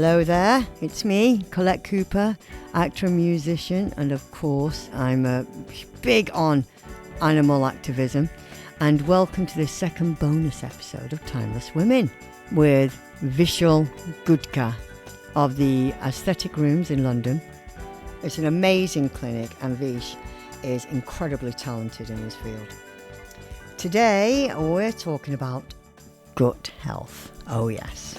Hello there, it's me, Collette Cooper, actor and musician, and of course I'm big on animal activism. And welcome to this second bonus episode of Timeless Women with Vishul Gudka of the Aesthetic Rooms in London. It's an amazing clinic and Vish is incredibly talented in his field. Today we're talking about gut health. Oh yes.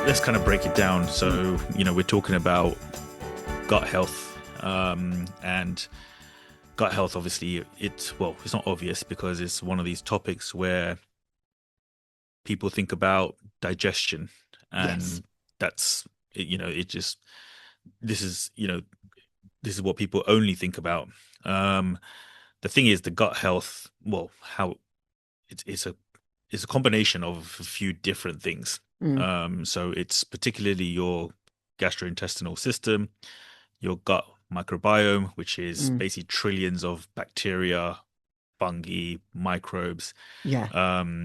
Let's kind of break it down. So, we're talking about gut health, and gut health, obviously, it's not obvious because it's one of these topics where people think about digestion, and Yes. that's, this is what people only think about. The thing is, the gut health, how it's a combination of a few different things. So it's particularly your gastrointestinal system, your gut microbiome, which is basically trillions of bacteria, fungi, microbes, Yeah.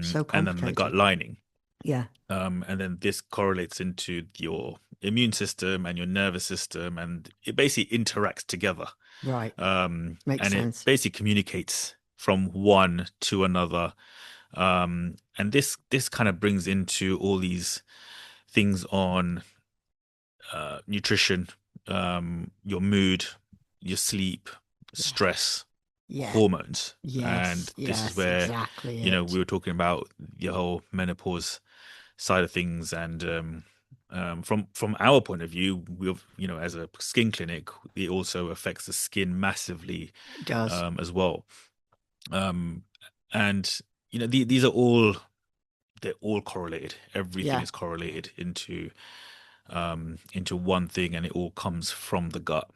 So and then the gut complicated. lining. Yeah. And then this correlates into your immune system and your nervous system, and it basically interacts together. Right. And Makes it sense. basically communicates from one to another. And this kind of brings into all these things on nutrition, your mood, your sleep, stress, Yeah. hormones. And Yes. this is Yes. where, Exactly we it. were talking about the whole menopause side of things. And from our point of view, as a skin clinic, it also affects the skin massively It does. as well. And these are all, they're all correlated. Everything Yeah. is correlated into one thing, and it all comes from the gut.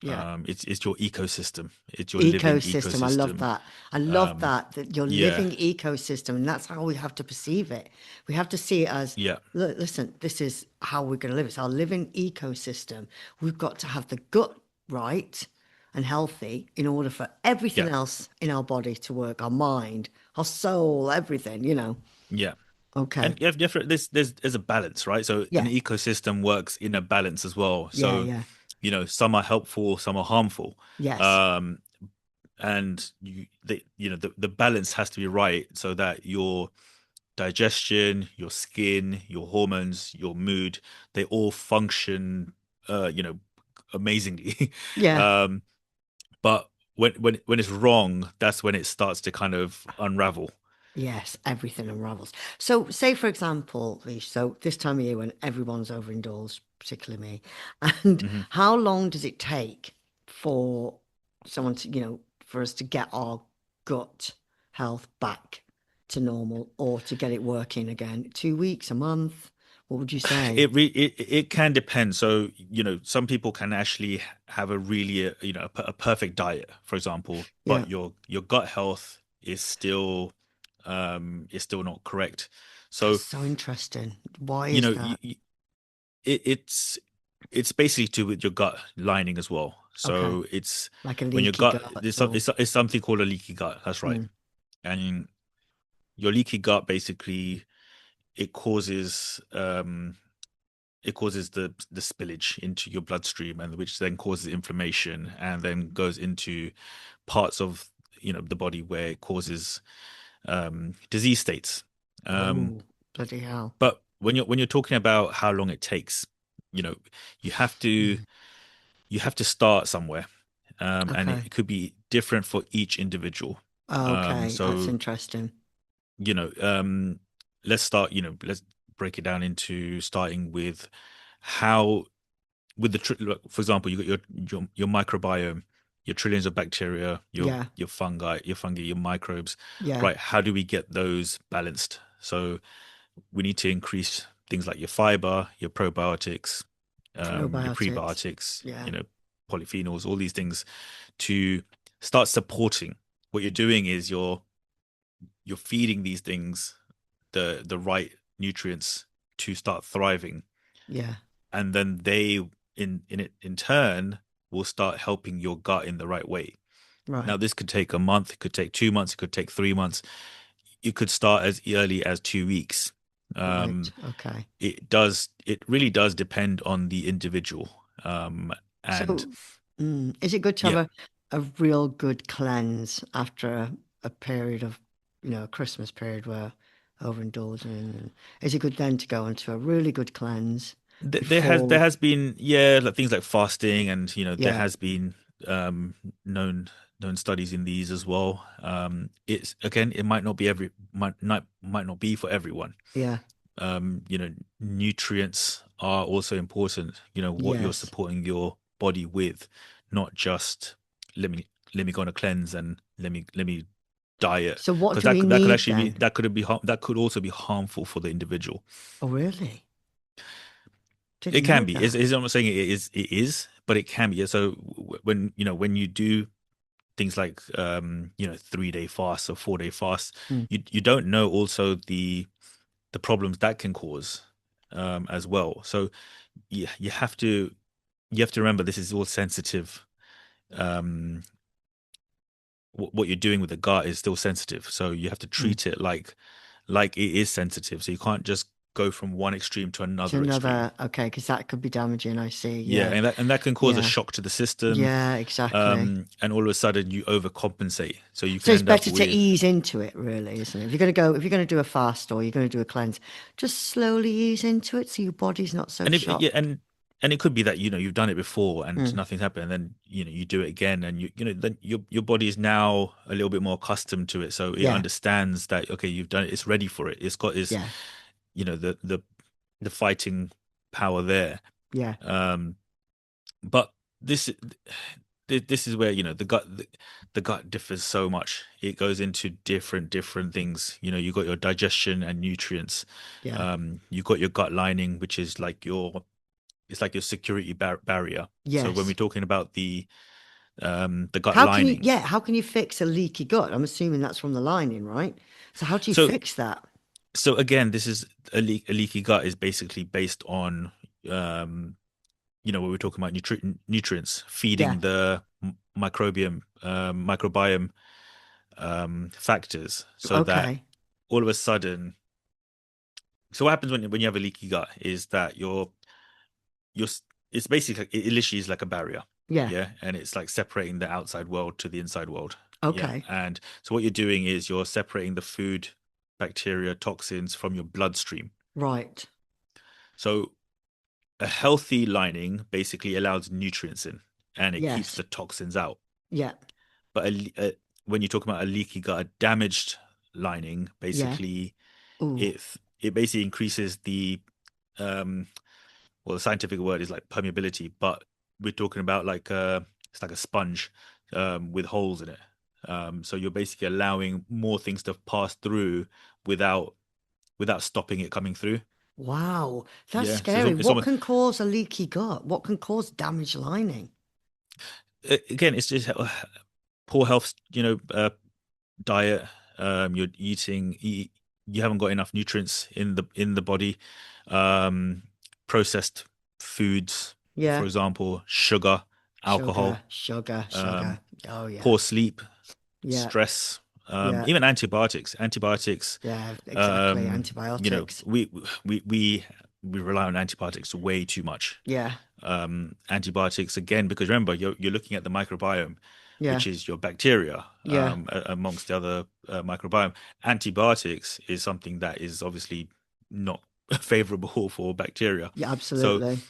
Yeah. It's your ecosystem. It's your living Ecosystem. I love ecosystem. that. I love that your Yeah, living ecosystem. And that's how we have to perceive it. We have to see it as, yeah, look, listen, this is how we're going to live. It's our living ecosystem. We've got to have the gut right and healthy in order for everything yeah, else in our body to work, our mind, our soul, everything. yeah. Okay. And there's a balance, right? So an Yeah. ecosystem works in a balance as well. Yeah. So Yeah. some are helpful, some are harmful. Yes. Um, and the balance has to be right so that your digestion, your skin, your hormones, your mood, they all function, amazingly. Yeah. um, but when it's wrong, that's when it starts to kind of unravel. Yes, everything unravels. So, say for example, Vish, so this time of year when everyone's over indoors, particularly me, and Hmm. how long does it take for someone to, for us to get our gut health back to normal or to get it working again? 2 weeks, a month? What would you say? It can depend. So some people can actually have a really a perfect diet, for example, Yeah, but your gut health is still not correct. that's So so interesting. Why you is know that? it, it's basically to do with your gut lining as well. Okay, So it's like a when your leaky gut, gut or it's something called a leaky gut. That's right. mm, And your leaky gut, basically, it causes um it causes the spillage into your bloodstream, and which then causes inflammation and then goes into parts of the body where it causes disease states. um oh, bloody hell. but when you're talking about how long it takes, you know you have to Mm, you have to start somewhere. And okay. it could be different for each individual. Okay, that's So interesting. you know um let's break it down into starting with how, with look, for example, you got your microbiome, your trillions of bacteria, Yeah, your fungi, your microbes. yeah. Right, how do we get those balanced? So we need to increase things like your fiber, your probiotics, your Probiotics. prebiotics, Yeah, polyphenols, all these things to start supporting. What you're doing is you're feeding these things the right nutrients to start thriving, yeah. and then they in turn will start helping your gut in the right way. Now Right. this could take a month, it could take 2 months, it could take 3 months. you could start as early as 2 weeks. Right. Um, Okay. it really does depend on the individual. And So, is it good to have yeah, a real good cleanse after a period of, a Christmas period where overindulging? And is it good then to go into a really good cleanse there before? has been, yeah, like things like fasting, and there Yeah, has been um known studies in these as well. It's again, it might not be for everyone. yeah, Nutrients are also important, what you're yes. supporting your body with, not just let me go on a cleanse and let me diet, So, what because do we that could need actually be then? that could also be harmful for the individual. Oh, really? It Didn't can know be. that. I'm not saying it is, but it can be. So when you do things like 3-day fast or 4-day fast, Mm. you don't know also the problems that can cause as well. So you have to remember, this is all sensitive. Um, what you're doing with the gut is still sensitive, so you have to Mm. treat it like it is sensitive. So you can't just go from one extreme to To another extreme. another, okay, because that could be damaging. I see. Yeah, Yeah, and that can cause a yeah, shock to the system, yeah, exactly. and all of a sudden you overcompensate, so you So can it's end up better to with. ease into it, really, isn't it? If you're going to do a fast or you're going to do a cleanse, just slowly ease into it so your body's not so And if yeah, shocked. and it could be that you've done it before and Mm. nothing's happened, and then you do it again, and then your body is now a little bit more accustomed to it, so it Yeah, understands that, okay, you've done it, it's ready for it, it's got its, yeah, the fighting power there. yeah, um but this this is where the gut differs so much. It goes into different things. You got your digestion and nutrients. yeah. You got your gut lining, which is like your security barrier. So when we're Yes. talking about the gut lining, How can you fix a leaky gut? I'm assuming that's from the lining, right? So how do you so fix that? again, this is a leaky gut is basically based on um when we're talking about nutrients Yeah. feeding the microbiome factors, so that Okay. all of a sudden, so what happens when you have a leaky gut is that you're it's basically, it literally is like a barrier. Yeah. Yeah, and it's like separating the outside world to the inside world. Yeah, Okay. and so what you're doing is you're separating the food, bacteria, toxins from your bloodstream. Right. So a healthy lining basically allows nutrients in, and it keeps Yes. the toxins out. Yeah. But when you talk about a leaky gut, a damaged lining, Yeah. basically Ooh. it it basically increases the um well, the scientific word is like permeability, but we're talking about like it's like a sponge with holes in it. So you're basically allowing more things to pass through without stopping it coming through. Wow. That's Yeah. So scary. it's What almost, can cause a leaky gut? What can cause damaged lining? again, it's just poor health. Diet. You're you haven't got enough nutrients in the body. Um, Processed foods, for Yeah. example, sugar, Sugar, alcohol, sugar, um, sugar. Oh, yeah. poor sleep, Yeah. stress, Yeah. even antibiotics. Yeah. Exactly. Um, Antibiotics. we rely on antibiotics way too much. Yeah. Antibiotics, again, because remember, you're looking at the microbiome, Yeah. which is your bacteria, Yeah. amongst the other microbiome. Antibiotics is something that is obviously not favorable for bacteria. Yeah. So Absolutely.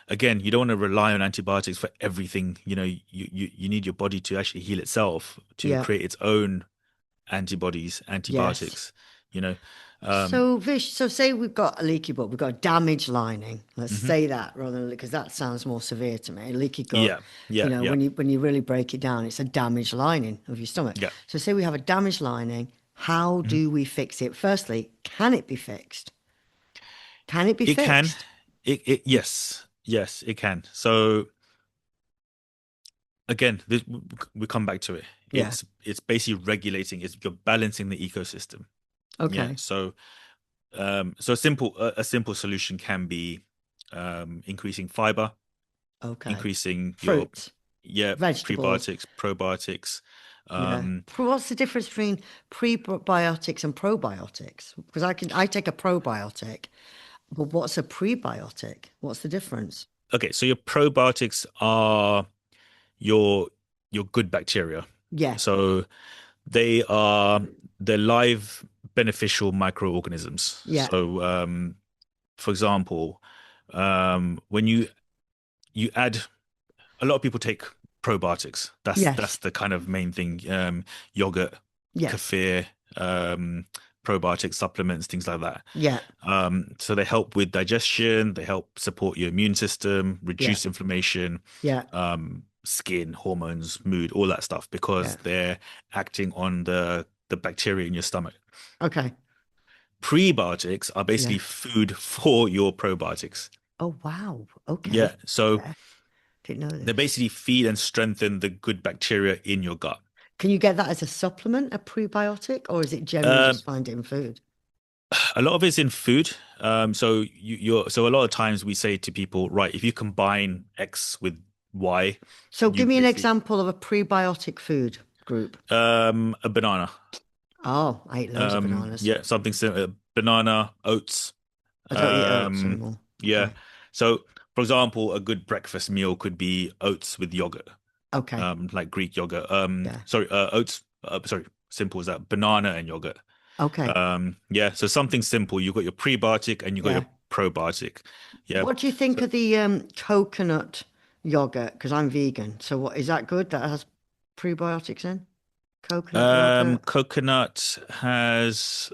again, you don't want to rely on antibiotics for everything. You need your body to actually heal itself, to Yeah. create its own antibodies, Yes. antibiotics. You know, um, So, Vish, so say we've got a leaky gut, we've got a damaged lining. Let's mhm. say that rather than because that sounds more severe to me. A leaky gut, Yeah, yeah, yeah, when you really break it down, it's a damaged lining of your stomach. yeah. So, say we have a damaged lining, how Mhm. do we fix it? Firstly, can it be fixed? Can it be It can. fixed? Yes, it can. So again, we come back to it. Yeah. It's basically regulating. You're balancing the ecosystem. Yeah. Okay. So a simple solution can be increasing fiber, Okay. increasing your, Fruits, yeah, vegetables. prebiotics, probiotics. Yeah. What's the difference between prebiotics and probiotics? Because I take a probiotic, but what's a prebiotic? What's the difference? Okay, so your probiotics are your your good bacteria. Yeah. So they are they're live beneficial microorganisms. Yeah. So for example, when you add a lot of people take probiotics. That's Yes. the kind of main thing. Yogurt, Yeah. kefir, probiotic supplements, things like that. Yeah. So they help with digestion, they help support your immune system, Yeah. reduce inflammation, Yeah. skin, hormones, mood, all that stuff, because Yeah. they're acting on the bacteria in your stomach. Okay. Prebiotics are Yeah. basically food for your probiotics. Oh, wow. Okay. Yeah, so Okay. Didn't know they this. basically feed and strengthen the good bacteria in your gut. Can you get that as a supplement, a prebiotic, or is it generally Um, just find it in food? a lot of it's in food. So so a lot of times we say to people, right, if you combine X with Y, So you give me an basically example of a prebiotic food group. a banana. Oh, I eat loads of bananas. Yeah, something similar. Banana, oats. I don't eat oats Um, anymore. yeah. Okay. So, for example, a good breakfast meal could be oats with yogurt, Okay. like Greek yogurt. Yeah. Sorry, oats. Sorry, simple as that. Banana and yogurt. Okay. Yeah. So something simple. You've got your prebiotic and you've got Yeah. your probiotic. Yeah. What do you think So, of the coconut yogurt? Because I'm vegan. So what is that good? That has prebiotics in? Coconut yogurt? coconut has.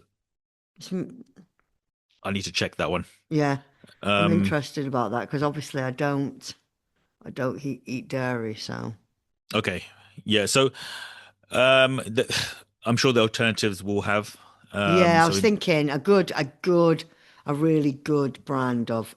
Some, I need to check that one. yeah. I'm Um, interested about that because obviously I don't eat dairy, so okay. Yeah. So, the, I'm sure the alternatives will have. yeah, I So was thinking a really good brand of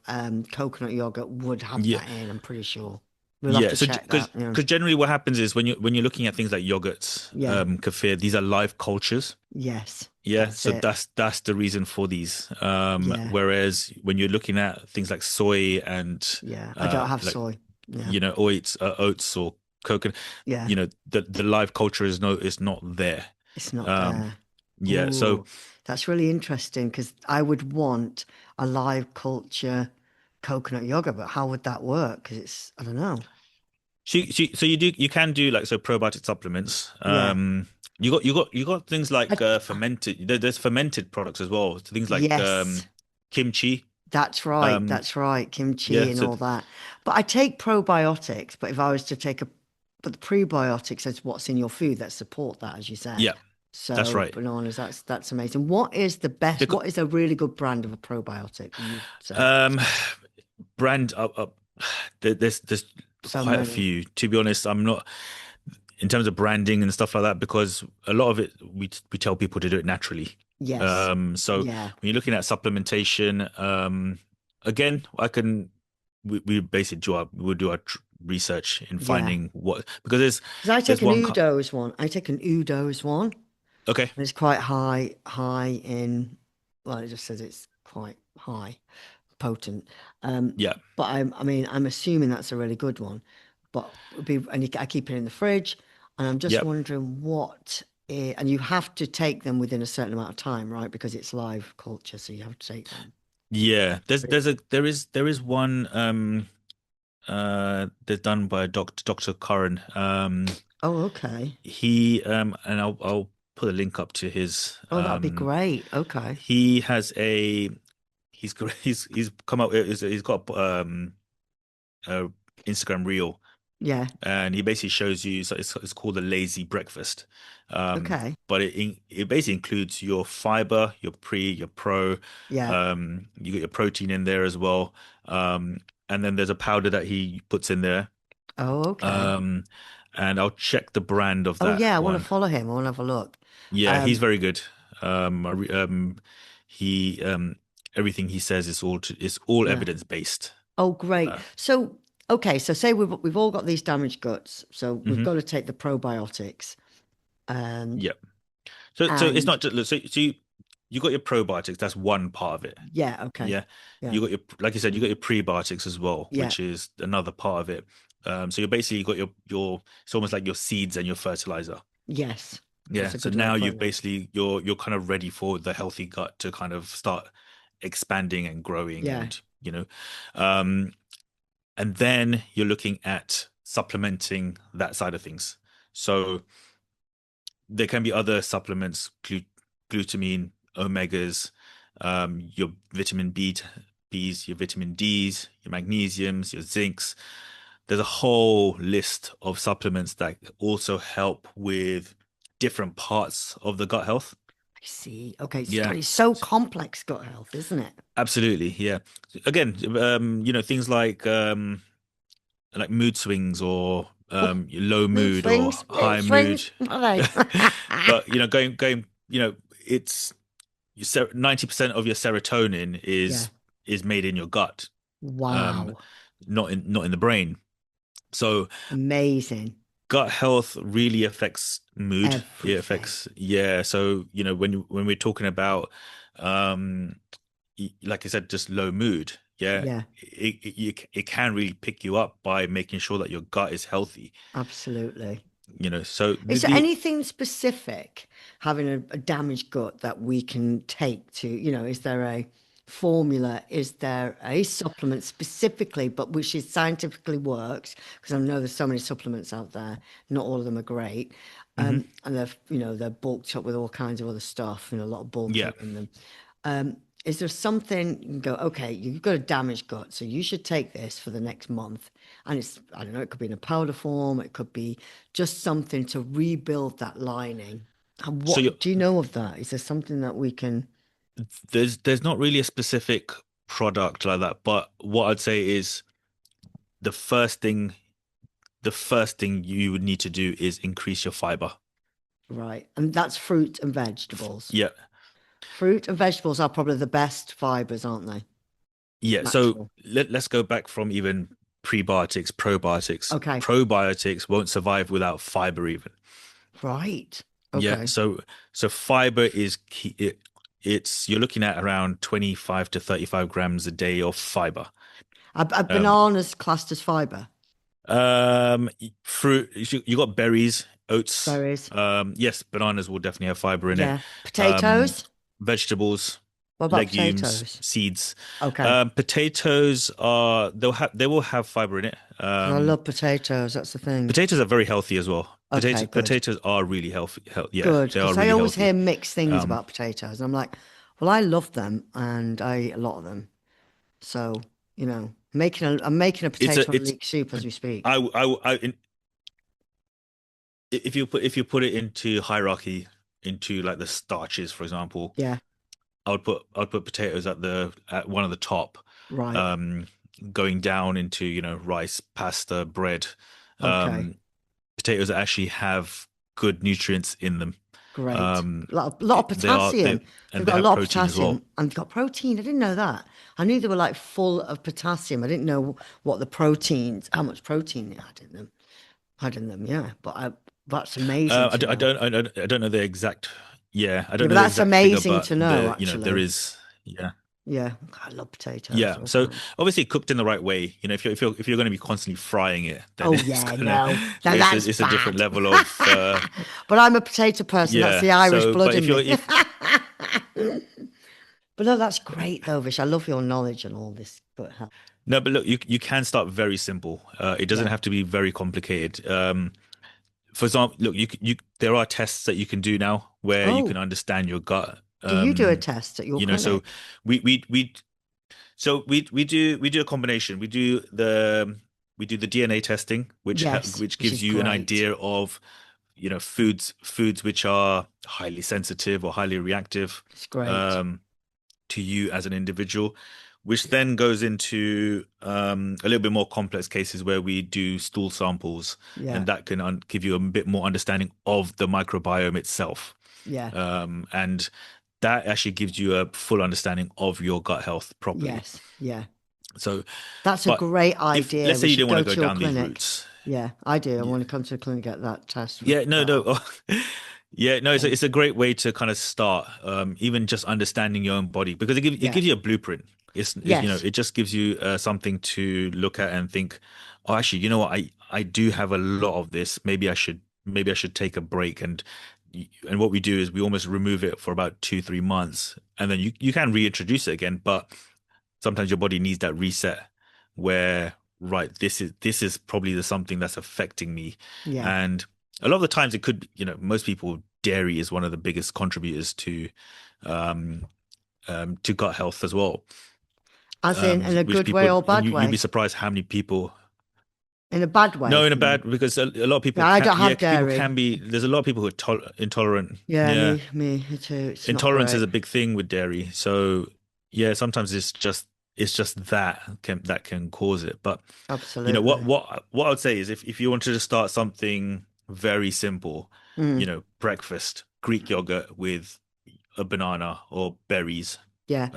coconut yogurt would have yeah, that in, I'm pretty sure. We'll have yeah. to So check because that. Yeah. generally what happens is when you're looking at things like yogurts, Yeah. kefir, these are live cultures. Yes. Yeah. That's So it. that's the reason for these. Yeah. Whereas when you're looking at things like soy and Yeah. I don't have like soy. Yeah. oats or coconut, Yeah. the live culture is not there. It's not Um, there. yeah. So Oh, that's really interesting because I would want a live culture coconut yogurt, but how would that work? Because I don't know. so you can do like so probiotic supplements. Yeah. You got things I, like fermented. There's fermented products as well. So things like yes. kimchi. That's right. Um, That's right. Kimchi yeah. and So all that. But I take probiotics. But if I was to take but the prebiotics is what's in your food that support that, as you yeah, said. that's So right. bananas, that's amazing. What is the best? Because What is a really good brand of a probiotic? You'd say um, brand up. There's so quite a many. few. To be honest, I'm not in terms of branding and stuff like that because a lot of it we tell people to do it naturally. Yes. So when Yeah. you're looking at supplementation, again, we basically we'll do our research in Yeah. finding what because there's Because I take there's an one Udo's one. I take an Udo's one. okay, And it's quite high in, well, it just says it's quite high, potent. yeah, I mean, I'm assuming that's a really good one. But I keep it in the fridge, and I'm just yeah, wondering and you have to take them within a certain amount of time, right? Because it's live culture, so you have to take them. yeah. There is one that's done by Dr. Curran. Oh, okay. He and I'll put a link up to his Oh, that'd be great. Okay. he has he's come out he's got a Instagram reel Yeah. and he basically shows you so it's called a lazy breakfast. Okay. But it basically includes your fiber, your pro, Yeah. you got your protein in there as well. And then there's a powder that he puts in there. Oh, okay. Um, and I'll check the brand of Oh, that yeah. I want to one. follow him. I want to have a look. Yeah, he's Um, very good. He everything he says is all yeah. evidence based. Oh, great. Uh, So, okay, so say we've all got these damaged guts, so we've mhm. got to take the probiotics. Um, Yeah. So it's and not just you got your probiotics. That's one part of it. yeah, okay, Yeah. yeah, You got your like you said, you got your prebiotics as well, yeah. which is another part of it. So you're basically got your it's almost like your seeds and your fertilizer. Yes, Yeah. that's a So good way now of you've putting it. basically you're kind of ready for the healthy gut to kind of start expanding and growing Yeah, and um and then you're looking at supplementing that side of things. So there can be other supplements, glutamine, omegas, your vitamin B's, your vitamin D's, your magnesiums, your zincs. There's a whole list of supplements that also help with different parts of the gut health. I see. Okay, Yeah, God, it's so complex, gut health, isn't it? absolutely. Yeah. Again, things like mood swings or Oh, low mood mood or swings, mood high mood. swings. What are they? But going, it's 90% of your serotonin Yeah. is made in your gut, um, Wow. not in the brain. So Amazing. gut health really affects mood. It Everything. affects, yeah. So when we're talking about, um, like I said, just low mood, yeah, Yeah, it can really pick you up by making sure that your gut is healthy. absolutely. So Is there anything specific having a damaged gut that we can take to, is there a formula? Is there a supplement specifically, but which is scientifically works? Because I know there's so many supplements out there. Not all of them are great. Mhm. And they're bulked up with all kinds of other stuff, a lot of Yeah. bulking in them. Is there something you can go, okay, you've got a damaged gut, so you should take this for the next month? And it's, I don't know, it could be in a powder form, it could be just something to rebuild that lining. And So what do you know of that? Is there something that we can, there's not really a specific product like that, but what I'd say is the first thing the first thing you would need to do is increase your fiber. right? And that's fruit and vegetables. Yeah. Fruit and vegetables are probably the best fibers, aren't they? Yeah. So Natural. let's go back from even prebiotics, probiotics. Okay. Probiotics won't survive without fiber even. Right. Yeah. Okay. So fiber is key. It's you're looking at around 25 to 35 grams a day of fiber. A Um, banana's classed as fiber. Fruit, you got berries, oats. Berries. Yes, bananas will definitely have fiber in it. Yeah. Um, Potatoes. Vegetables, What about legumes, potatoes? seeds. Okay. Potatoes they will have fiber in it. Because I love potatoes. That's the thing. Potatoes are very healthy as well. Okay, good. Potatoes are really healthy. Yeah, Good. they are Because I really always hear healthy. mixed things Um, about potatoes. And I'm like, well, I love them and I eat a lot of them. So, I'm making a potato and it's leek soup as we speak. if you put it into hierarchy into like the starches, for example, Yeah, I would put potatoes at one of the top, right. um, going down into rice, pasta, bread. Okay, Um, Potatoes actually have good nutrients in them. great. Um, Lot of they are potassium. They've and they got a have lot of protein as well. potassium and they've got protein. I didn't know that. I knew they were like full of potassium. I didn't know what the proteins, how much protein it had in them. Yeah. That's amazing to know. I don't know the exact. Yeah, I Yeah, don't but know the that's exact figure, amazing but to know, there actually. is. Yeah. Yeah, I love potatoes, Yeah. all So kinds. obviously cooked in the right way, if you're going to be constantly frying it, then Oh it's yeah, gonna no, now that's it's a different bad. level of But I'm a potato person. That's yeah. the Irish So blood but if in you're me. if But no, that's great though, Vish. I love your knowledge and all this good help. no, but look, you can start very simple. It doesn't Yeah. have to be very complicated. For example, look, there are tests that you can do now where you can Oh, understand your gut. do you do a test at your So clinic? we we do a combination. We do the DNA testing, Yes, which which gives is you an great. idea of foods which are highly sensitive or highly reactive It's great. um, to you as an individual, which then goes into a little bit more complex cases where we do stool samples, Yeah, and that can give you a bit more understanding of the microbiome itself. yeah, And that actually gives you a full understanding of your gut health properly. yes, yeah. So, That's a but great if idea. let's We say you should don't want go to go to your down these clinic. routes, Yeah, I do. I yeah, want to come to the clinic and get that test for yeah, no, that no, off. yeah, no, Yeah, it's a great way to kind of start, even just understanding your own body because it yeah. gives you a blueprint. Yes, It just gives you something to look at and think, oh, actually, you know what, I do have a lot of this. Maybe I should maybe I should take a break. And what we do is we almost remove it for about 2-3 months, and then you can reintroduce it again. But sometimes your body needs that reset where, right, this is probably the something that's affecting me. Yeah. And a lot of the times it could, most people, dairy is one of the biggest contributors um, to gut health as well. As in a Which good people, way or and bad you'd be way? surprised how many people. In a bad No, way, in a you mean? bad, because a lot of people Yeah, I can, don't have people dairy. can be. There's a lot of people who are intolerant. Yeah, Yeah, me too. It's not intolerance is great. a big thing with dairy. So yeah, sometimes it's just that can cause it. But what Absolutely. I would say is, if you wanted to start something very simple, Mm, breakfast, Greek yogurt with a banana or berries, yeah,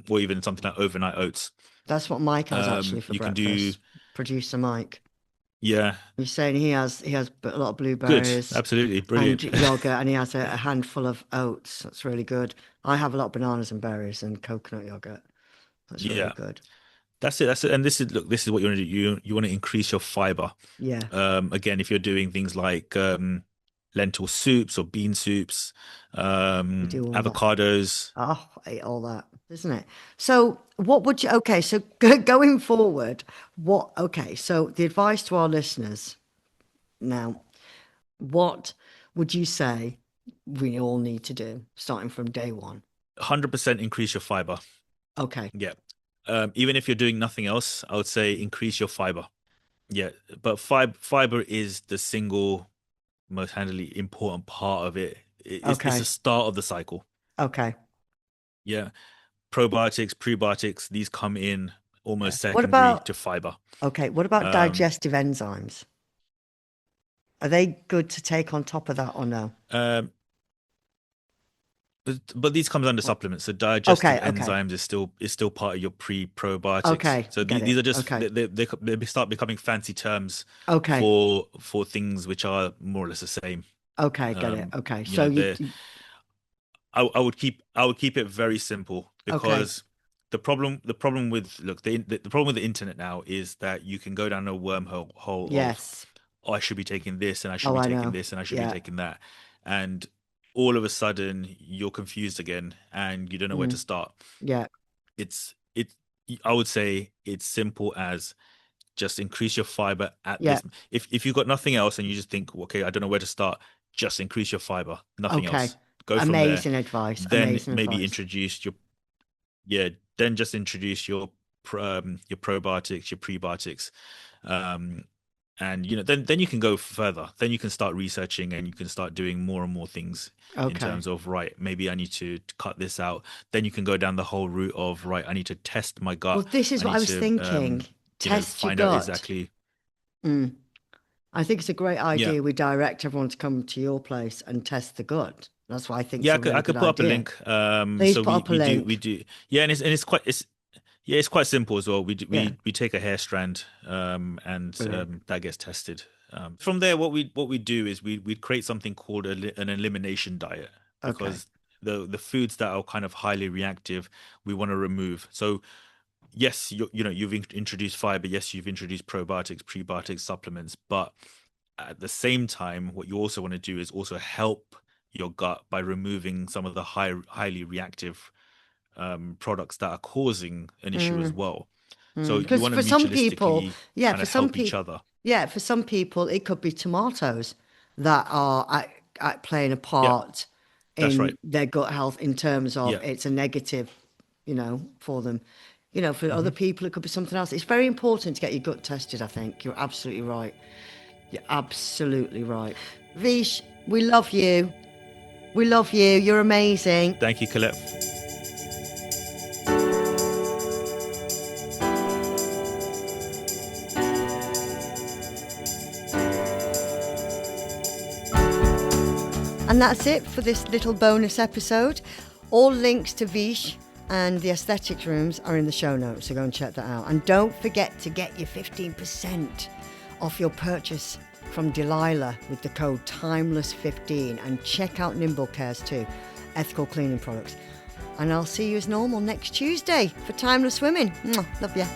or even something like overnight oats. that's what Mike has actually for You can do, breakfast. Producer Mike. yeah, He's saying he has a lot of good, blueberries absolutely and brilliant. yogurt, and he has a handful of oats. That's really good. I have a lot of bananas and berries and coconut yogurt. That's really Yeah. good. That's it. And this is what you want to do. You want to increase your fiber. Yeah, Again, if you're doing things like lentil soups or bean soups, we do all that. avocados. Oh, I hate all that, isn't it? So, what would you? Okay, so going forward, what? Okay, so the advice to our listeners now. What would you say we all need to do starting from day one? 100% increase your fiber. Okay. Yeah. Even if you're doing nothing else, I would say increase your fiber. Yeah, but fiber is the single most handily important part of it. It's the Okay. start of the cycle. Okay. Yeah. Probiotics, prebiotics, these come in Yeah. almost What secondary about to fiber. what about Um, digestive enzymes? Are they good to take on top of that or no? um, but these comes under supplements. So digestive Okay, okay. enzymes is still part of your probiotics. Okay, So get these it. are just Okay. they start becoming fancy terms Okay. for things which are more or less the same. Okay, get it. Um, Okay. you So know, you they I would keep it very simple, okay. because the problem with, look, the problem with the internet now is that you can go down a wormhole hole of, Yes. oh, I should be taking this, and I should Oh, be I taking know. this, and I should be Yeah. taking that, and all of a sudden you're confused again and you don't know where to Mm, start. yeah. It's it I would say it's simple as just increase your fiber at Yeah. this. If you've got nothing else and you just think, okay, I don't know where to start, just increase your fiber, nothing Okay. else. Go from there. Amazing advice. Then Amazing maybe advice. introduce your yeah. Then just introduce your probiotics, your prebiotics, um, and then you can go further. Then you can start researching and you can start doing more and more things in Okay. terms of, right, maybe I need to cut this out. Then you can go down the whole route of, right, I need to test my Well, gut. this is I what I need was to thinking. Test your find out gut. exactly. Mm. I think it's a great Yeah. idea. We direct everyone to come to your place and test the gut. That's what I think is Yeah, a I really could good put up a idea. link. Please So put we up a we do we link. do yeah, it's quite simple as well. Yeah, We take a hair strand, and brilliant. that gets tested. From there, what we do is we create something called an elimination diet, Okay. because the foods that are kind of highly reactive we want to remove. So yes, you've introduced fiber. Yes, you've introduced probiotics, prebiotics, supplements, but at the same time, what you also want to do is also help your gut by removing some of the highly reactive products that are causing an issue as Mm, well. So you Because want to for some people, mutualistically yeah, kind for of some help each people, other. yeah, for some people, it could be tomatoes that are playing a Yeah, part that's right. in their gut health in terms of Yeah. it's a negative, for them. For other Hmm. people, it could be something else. It's very important to get your gut tested, I think. You're absolutely right. You're absolutely right. Vish, we love you. We love you. You're amazing. Thank you, Colette. And that's it for this little bonus episode. All links to Vish and the aesthetics rooms are in the show notes, so go and check that out. And don't forget to get your 15% off your purchase from Delilah with the code TIMELESS15, and check out Nimble Cares too, ethical cleaning products. And I'll see you as normal next Tuesday for Timeless Women. Mwah, love ya.